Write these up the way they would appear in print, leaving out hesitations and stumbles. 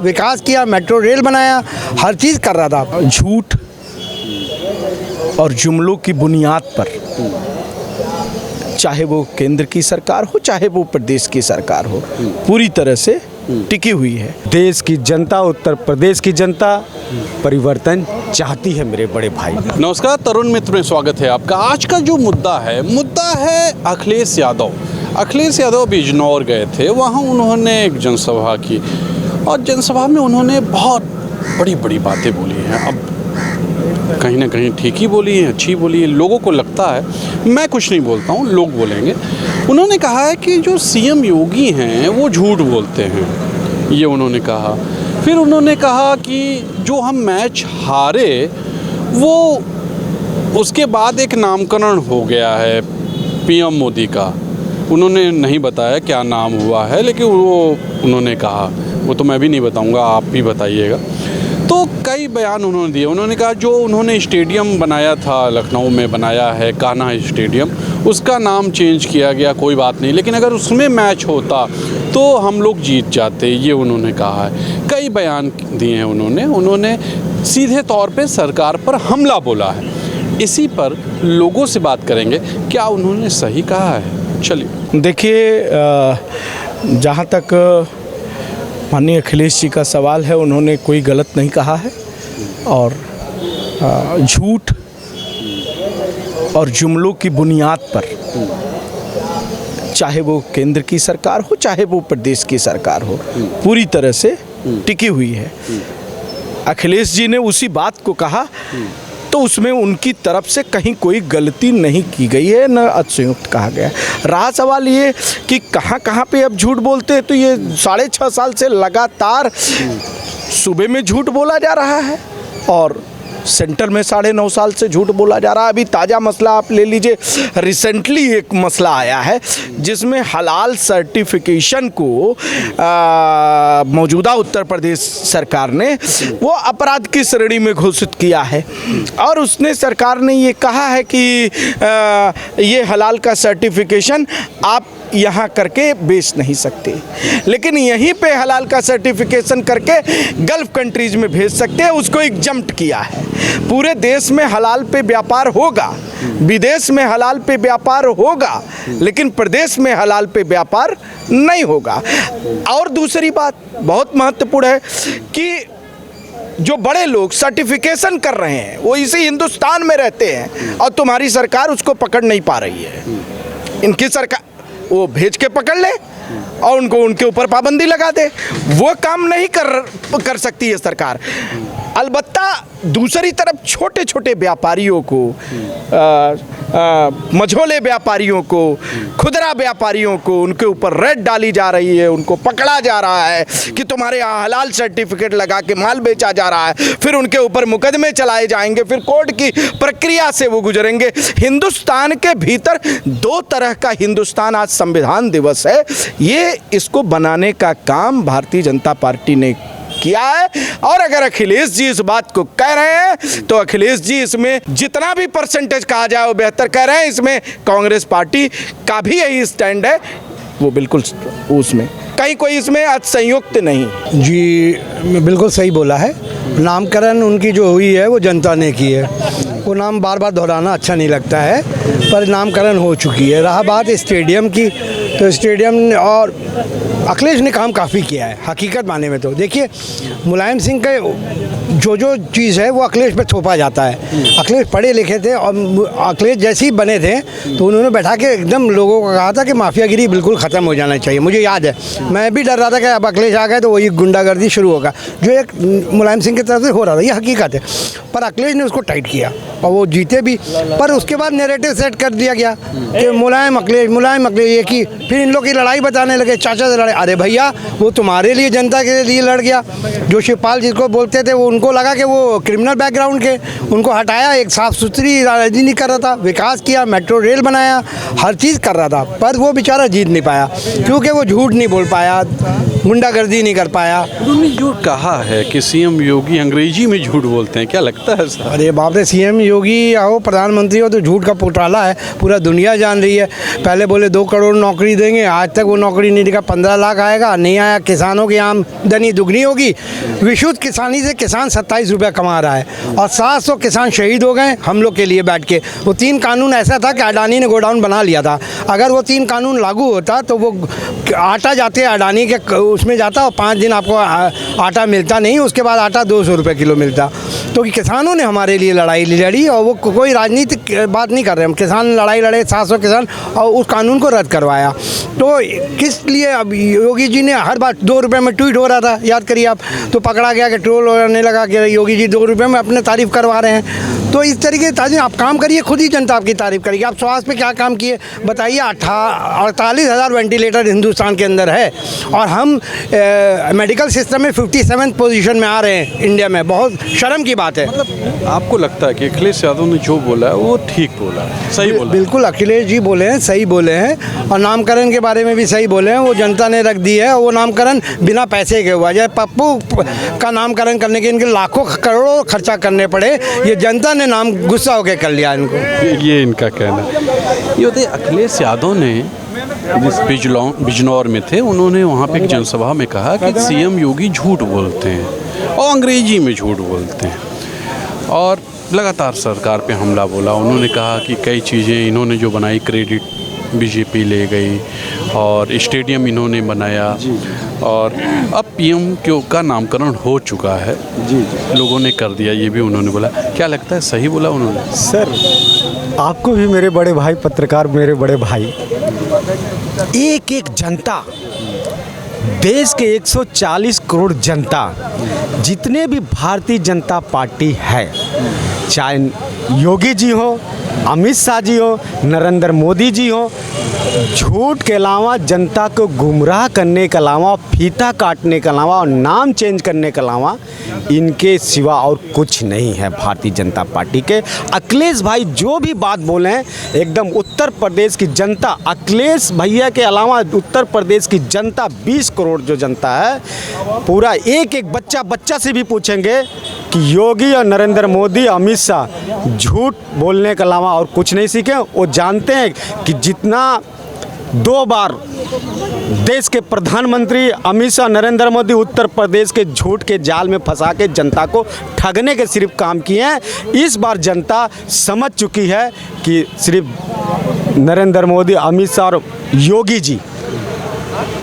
विकास किया, metro rail बनाया, हर चीज़ कर रहा था। झूठ और जुमलों की बुनियाद पर, चाहे वो केंद्र की सरकार हो चाहे वो प्रदेश की सरकार हो, पूरी तरह से टिकी हुई है। देश की जनता, उत्तर प्रदेश की जनता परिवर्तन चाहती है मेरे बड़े भाई। नमस्कार, तरुण मित्र में स्वागत है आपका। आज का जो मुद्दा है अखिलेश यादव। अखिलेश यादव बिजनौर गए थे, वहाँ उन्होंने एक जनसभा की और जनसभा में उन्होंने बहुत बड़ी बड़ी बातें बोली हैं। अब कहीं ना कहीं ठीक ही बोली है, अच्छी बोली है, लोगों को लगता है, मैं कुछ नहीं बोलता हूँ, लोग बोलेंगे। उन्होंने कहा है कि जो सीएम योगी हैं वो झूठ बोलते हैं, ये उन्होंने कहा। फिर उन्होंने कहा कि जो हम मैच हारे वो उसके बाद एक नामकरण हो गया है पीएम मोदी का। उन्होंने नहीं बताया क्या नाम हुआ है, लेकिन वो उन्होंने कहा, वो तो मैं भी नहीं बताऊंगा, आप भी बताइएगा। तो कई बयान उन्होंने दिए। उन्होंने कहा जो उन्होंने स्टेडियम बनाया था, लखनऊ में बनाया है कान्हा स्टेडियम, उसका नाम चेंज किया गया, कोई बात नहीं, लेकिन अगर उसमें मैच होता तो हम लोग जीत जाते, ये उन्होंने कहा है। कई बयान दिए हैं उन्होंने सीधे तौर पे सरकार पर हमला बोला है। इसी पर लोगों से बात करेंगे, क्या उन्होंने सही कहा है। चलिए देखिए, जहाँ तक माननीय अखिलेश जी का सवाल है, उन्होंने कोई गलत नहीं कहा है और झूठ और जुमलों की बुनियाद पर, चाहे वो केंद्र की सरकार हो चाहे वो प्रदेश की सरकार हो, पूरी तरह से टिकी हुई है। अखिलेश जी ने उसी बात को कहा तो उसमें उनकी तरफ से कहीं कोई गलती नहीं की गई है, न अतिशयोक्त कहा गया। रहा सवाल ये कि कहाँ पे अब झूठ बोलते हैं, तो ये 6.5 साल से लगातार सूबे में झूठ बोला जा रहा है और सेंटर में 9.5 साल से झूठ बोला जा रहा है। अभी ताज़ा मसला आप ले लीजिए, रिसेंटली एक मसला आया है जिसमें हलाल सर्टिफिकेशन को मौजूदा उत्तर प्रदेश सरकार ने वो अपराध की श्रेणी में घोषित किया है और उसने सरकार ने ये कहा है कि ये हलाल का सर्टिफिकेशन आप यहाँ करके बेच नहीं सकते, लेकिन यहीं पे हलाल का सर्टिफिकेशन करके गल्फ कंट्रीज में भेज सकते हैं, उसको एग्जम्प्ट किया है। पूरे देश में हलाल पे व्यापार होगा, विदेश में हलाल पे व्यापार होगा, लेकिन प्रदेश में हलाल पे व्यापार नहीं होगा। और दूसरी बात बहुत महत्वपूर्ण है कि जो बड़े लोग सर्टिफिकेशन कर रहे हैं वो इसी हिंदुस्तान में रहते हैं और तुम्हारी सरकार उसको पकड़ नहीं पा रही है। इनकी सरकार वो भेज के पकड़ ले और उनको उनके ऊपर पाबंदी लगा दे, वो काम नहीं कर सकती है सरकार। अलबत्ता दूसरी तरफ छोटे छोटे व्यापारियों को, मझोले व्यापारियों को, खुदरा व्यापारियों को, उनके ऊपर रेड डाली जा रही है, उनको पकड़ा जा रहा है कि तुम्हारे यहाँ हलाल सर्टिफिकेट लगा के माल बेचा जा रहा है, फिर उनके ऊपर मुकदमे चलाए जाएंगे, फिर कोर्ट की प्रक्रिया से वो गुजरेंगे। हिंदुस्तान के भीतर 2 तरह का हिंदुस्तान, आज संविधान दिवस है, ये इसको बनाने का काम भारतीय जनता पार्टी ने किया है। और अगर अखिलेश जी इस बात को कह रहे हैं तो अखिलेश जी इसमें जितना भी परसेंटेज कहा जाए वो बेहतर कह रहे हैं। इसमें कांग्रेस पार्टी का भी यही स्टैंड है, वो बिल्कुल उसमें कहीं कोई इसमें संयुक्त नहीं। जी बिल्कुल सही बोला है। नामकरण उनकी जो हुई है वो जनता ने की है, वो नाम बार बार दोहराना अच्छा नहीं लगता है, पर नामकरण हो चुकी है। रहा बात स्टेडियम की, तो स्टेडियम और अखिलेश ने काम काफ़ी किया है हकीकत माने में। तो देखिए, मुलायम सिंह का जो चीज़ है वो अखिलेश पे थोपा जाता है। अखिलेश पढ़े लिखे थे और अखिलेश जैसे ही बने थे तो उन्होंने बैठा के एकदम लोगों को कहा था कि माफियागिरी बिल्कुल ख़त्म हो जाना चाहिए। मुझे याद है, मैं भी डर रहा था कि अब अखिलेश आ गए तो वही गुंडागर्दी शुरू होगा, जो एक मुलायम सिंह की तरफ से हो रहा था, ये हकीकत है। पर अखिलेश ने उसको टाइट किया और वो जीते भी, पर उसके बाद नैरेटिव सेट कर दिया गया कि मुलायम अखिलेश ये की। फिर इन लोग की लड़ाई बताने लगे, चाचा से लड़ाई। अरे भैया, वो तुम्हारे लिए, जनता के लिए लड़ गया। जो शिवपाल जिसको बोलते थे, वो उनको लगा कि वो क्रिमिनल बैकग्राउंड के, उनको हटाया, एक साफ़ सुथरी राजनीति कर रहा था, विकास किया, मेट्रो रेल बनाया, हर चीज़ कर रहा था, पर वो बेचारा जीत नहीं पाया क्योंकि वो झूठ नहीं बोल पाया, गुंडागर्दी नहीं कर पाया। उन्होंने जो कहा है कि सीएम योगी अंग्रेजी में झूठ बोलते हैं, क्या लगता है सर? अरे बाप रे, सीएम योगी हो, प्रधानमंत्री हो, तो झूठ का पोटाला है, पूरा दुनिया जान रही है। पहले बोले 2 करोड़ नौकरी देंगे, आज तक वो नौकरी नहीं सब्सिडी का 15 लाख आएगा, नहीं आया किसानों की आमदनी दुगनी होगी। विशुद्ध किसानी से किसान 27 रुपये कमा रहा है और 700 किसान शहीद हो गए हम लोग के लिए बैठ के। वो 3 कानून ऐसा था कि अडानी ने गोडाउन बना लिया था, अगर वो 3 कानून लागू होता तो वो आटा जाते अडानी के उसमें जाता और 5 दिन आपको आटा मिलता नहीं, उसके बाद आटा 200 रुपये किलो मिलता। तो किसानों ने हमारे लिए लड़ाई लड़ी और वो कोई राजनीतिक बात नहीं कर रहे हम, किसान लड़ाई लड़े 700 किसान और उस कानून को रद्द करवाया। तो किस लिए अब योगी जी ने हर बार 2 रुपये में ट्वीट हो रहा था, याद करिए आप, तो पकड़ा गया कि ट्रोल होने लगा कि योगी जी 2 रुपये में अपने तारीफ़ करवा रहे हैं। तो इस तरीके से आप काम करिए, खुद ही जनता आपकी तारीफ़ करेगी। आप स्वास्थ्य पे क्या काम किए बताइए। 48,000 वेंटिलेटर हिंदुस्तान के अंदर है और हम मेडिकल सिस्टम में 57th पोजीशन में आ रहे हैं इंडिया में, बहुत शर्म की बात है। मतलब आपको लगता है कि अखिलेश यादव ने जो बोला है वो ठीक बोला है, सही बोला? बिल्कुल अखिलेश जी बोले हैं, सही बोले हैं और नामकरण के बारे में भी सही बोले हैं। वो जनता ने रख दी है, वो नामकरण बिना पैसे के हुआ। जैसे पप्पू का नामकरण करने के इनके लाखों करोड़ों खर्चा करने पड़े, ये जनता ने नाम गुस्सा होकर कर लिया इनको। ये इनका कहना है। ये बताइए, अखिलेश यादव ने जिस बिजनौर में थे, उन्होंने वहाँ पे एक जनसभा में कहा कि सीएम योगी झूठ बोलते हैं और अंग्रेजी में झूठ बोलते हैं और लगातार सरकार पे हमला बोला। उन्होंने कहा कि कई चीज़ें इन्होंने जो बनाई क्रेडिट बीजेपी ले गई और स्टेडियम इन्होंने बनाया और अब पीएम का नामकरण हो चुका है, लोगों ने कर दिया, ये भी उन्होंने बोला। क्या लगता है सही बोला उन्होंने? सर, आपको भी मेरे बड़े भाई पत्रकार, मेरे बड़े भाई, एक एक जनता, देश के 140 करोड़ जनता, जितने भी भारतीय जनता पार्टी है, चाहे योगी जी हो, अमित शाह जी हो, नरेंद्र मोदी जी हो, झूठ के अलावा, जनता को गुमराह करने के अलावा, फीता काटने के अलावा और नाम चेंज करने के अलावा इनके सिवा और कुछ नहीं है भारतीय जनता पार्टी के। अखिलेश भाई जो भी बात बोले हैं एकदम उत्तर प्रदेश की जनता, अखिलेश भैया के अलावा उत्तर प्रदेश की जनता 20 करोड़ जो जनता है, पूरा एक एक बच्चा से भी पूछेंगे कि योगी और नरेंद्र मोदी, अमित शाह झूठ बोलने के अलावा और कुछ नहीं सीखे। वो जानते हैं कि जितना 2 बार देश के प्रधानमंत्री अमित शाह, नरेंद्र मोदी उत्तर प्रदेश के झूठ के जाल में फंसा के जनता को ठगने के सिर्फ काम किए हैं, इस बार जनता समझ चुकी है कि सिर्फ नरेंद्र मोदी, अमित शाह और योगी जी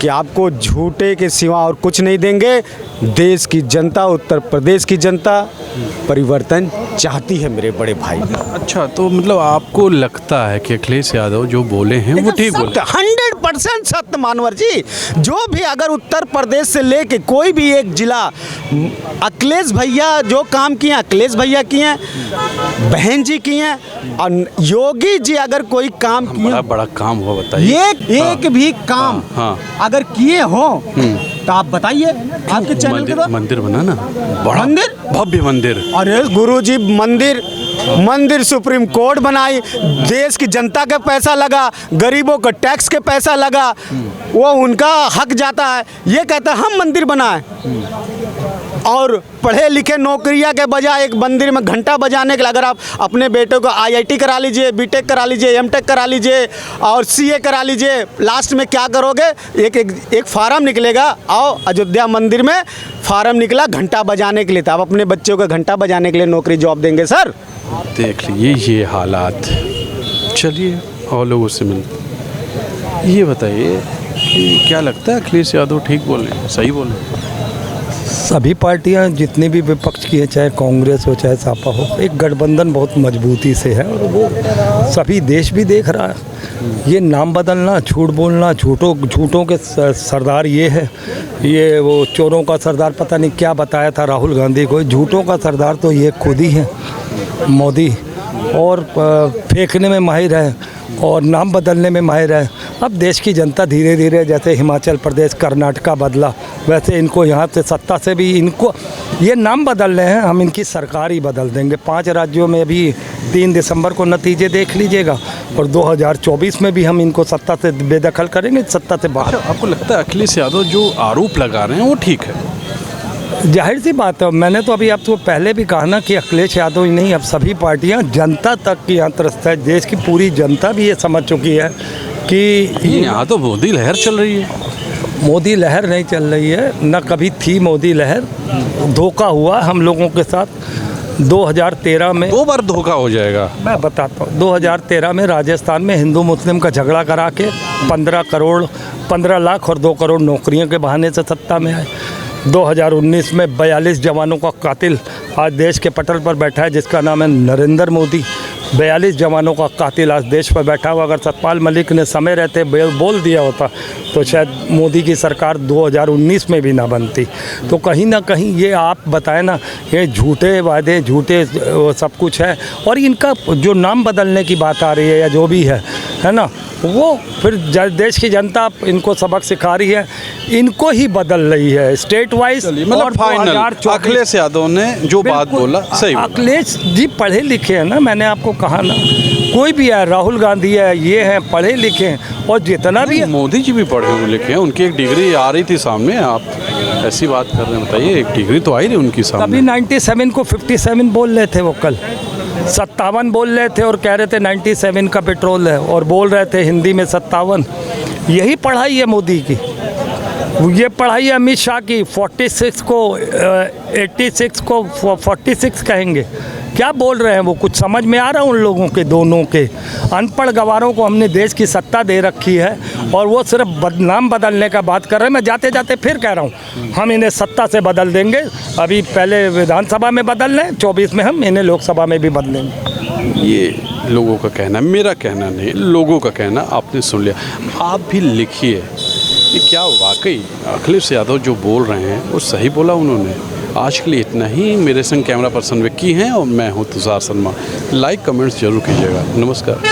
कि आपको झूठे के सिवा और कुछ नहीं देंगे। देश की जनता, उत्तर प्रदेश की जनता परिवर्तन चाहती है मेरे बड़े भाई। अच्छा, तो मतलब आपको लगता है कि अखिलेश यादव जो बोले हैं वो ठीक बोले? 100% सत्य मानवर जी। जो भी अगर उत्तर प्रदेश से लेके कोई भी एक जिला, अखिलेश भैया जो काम किए अखिलेश भैया किए, बहन जी किए, और योगी जी अगर कोई काम किए, बड़ा काम हुआ बताइए। एक भी काम अगर किए हो तो आप बताइए। आपके चैनल के मंदिर बना ना, बड़ा मंदिर, भव्य मंदिर। अरे गुरुजी, मंदिर सुप्रीम कोर्ट बनाई, देश की जनता का पैसा लगा, गरीबों का टैक्स के पैसा लगा, वो उनका हक जाता है। ये कहता है हम मंदिर बनाए और पढ़े लिखे नौकरियां के बजाय एक मंदिर में घंटा बजाने के लिए, अगर आप अपने बेटे को IIT करा लीजिए, बीटेक करा लीजिए, MTech करा लीजिए और CA करा लीजिए, लास्ट में क्या करोगे? एक फार्म निकलेगा, आओ अयोध्या मंदिर में फार्म निकला घंटा बजाने के लिए, तो आप अपने बच्चों को घंटा बजाने के लिए नौकरी जॉब देंगे सर? देख लीजिए ये हालात। चलिए और लोगों से मिलते। ये बताइए कि क्या लगता है अखिलेश यादव ठीक बोले, सही बोले? सभी पार्टियां जितनी भी विपक्ष की है, चाहे कांग्रेस हो चाहे सपा हो, एक गठबंधन बहुत मजबूती से है और वो सभी देश भी देख रहा है। ये नाम बदलना, झूठ बोलना, झूठों के सरदार ये है, ये वो चोरों का सरदार पता नहीं क्या बताया था राहुल गांधी को, झूठों का सरदार तो ये खुद ही है मोदी, और फेंकने में माहिर है और नाम बदलने में माहिर है। अब देश की जनता धीरे धीरे, जैसे हिमाचल प्रदेश, कर्नाटका बदला, वैसे इनको यहाँ से सत्ता से भी इनको ये नाम बदल रहे हैं, हम इनकी सरकार ही बदल देंगे। 5 राज्यों में भी 3 दिसंबर को नतीजे देख लीजिएगा और 2024 में भी हम इनको सत्ता से बेदखल करेंगे, सत्ता से बाहर। आपको लगता है अखिलेश यादव जो आरोप लगा रहे हैं वो ठीक है? जाहिर सी बात है, मैंने तो अभी आपको पहले भी कहा ना कि अखिलेश यादव ही नहीं, अब सभी पार्टियां, जनता तक की यहाँ त्रस्त है, देश की पूरी जनता भी ये समझ चुकी है कि यहाँ तो मोदी लहर चल रही है। मोदी लहर नहीं चल रही है, न कभी थी मोदी लहर। धोखा हुआ हम लोगों के साथ 2013 में। 2 बार धोखा हो जाएगा। मैं बताता हूँ, 2013 में राजस्थान में हिंदू मुस्लिम का झगड़ा करा के 15 लाख और 2 करोड़ नौकरियों के बहाने से सत्ता में आए। 2019 में 42 जवानों का कातिल आज देश के पटल पर बैठा है, जिसका नाम है नरेंद्र मोदी। 42 जवानों का कातिल आज देश पर बैठा हुआ। अगर सतपाल मलिक ने समय रहते बोल दिया होता तो शायद मोदी की सरकार 2019 में भी ना बनती। तो कहीं ना कहीं ये आप बताएं ना, ये झूठे वादे, झूठे सब कुछ है। और इनका जो नाम बदलने की बात आ रही है या जो भी है ना, वो फिर देश की जनता इनको सबक सिखा रही है, इनको ही बदल रही है स्टेट वाइज। मतलब फाइनल अखिलेश यादव ने जो बात बोला सही। अखिलेश जी पढ़े लिखे हैं ना, मैंने आपको कहा ना, कोई भी है, राहुल गांधी है, ये हैं पढ़े लिखे हैं। और जितना भी मोदी जी भी पढ़े लिखे हैं, उनकी एक डिग्री आ रही थी सामने। आप ऐसी बात कर रहे हैं, बताइए, एक डिग्री तो आई थी उनकी सामने। कभी 97 को 57 बोल रहे थे वो, कल 57 बोल रहे थे और कह रहे थे 97 का पेट्रोल है, और बोल रहे थे हिंदी में 57। यही पढ़ाई है मोदी की, ये पढ़ाई है अमित शाह की। 46 को 86 को 46 कहेंगे, क्या बोल रहे हैं वो? कुछ समझ में आ रहा है उन लोगों के, दोनों के अनपढ़ गवारों को हमने देश की सत्ता दे रखी है और वो सिर्फ नाम बदलने का बात कर रहे हैं। मैं जाते जाते फिर कह रहा हूँ, हम इन्हें सत्ता से बदल देंगे। अभी पहले विधानसभा में बदल लें, 24 में हम इन्हें लोकसभा में भी बदलेंगे। ये लोगों का कहना, मेरा कहना नहीं, लोगों का कहना आपने सुन लिया। आप भी लिखिए कि क्या वाकई अखिलेश यादव जो बोल रहे हैं वो सही बोला उन्होंने। आज के लिए इतना ही। मेरे संग कैमरा पर्सन विक्की हैं और मैं हूं तुषार शर्मा। लाइक कमेंट्स जरूर कीजिएगा। नमस्कार।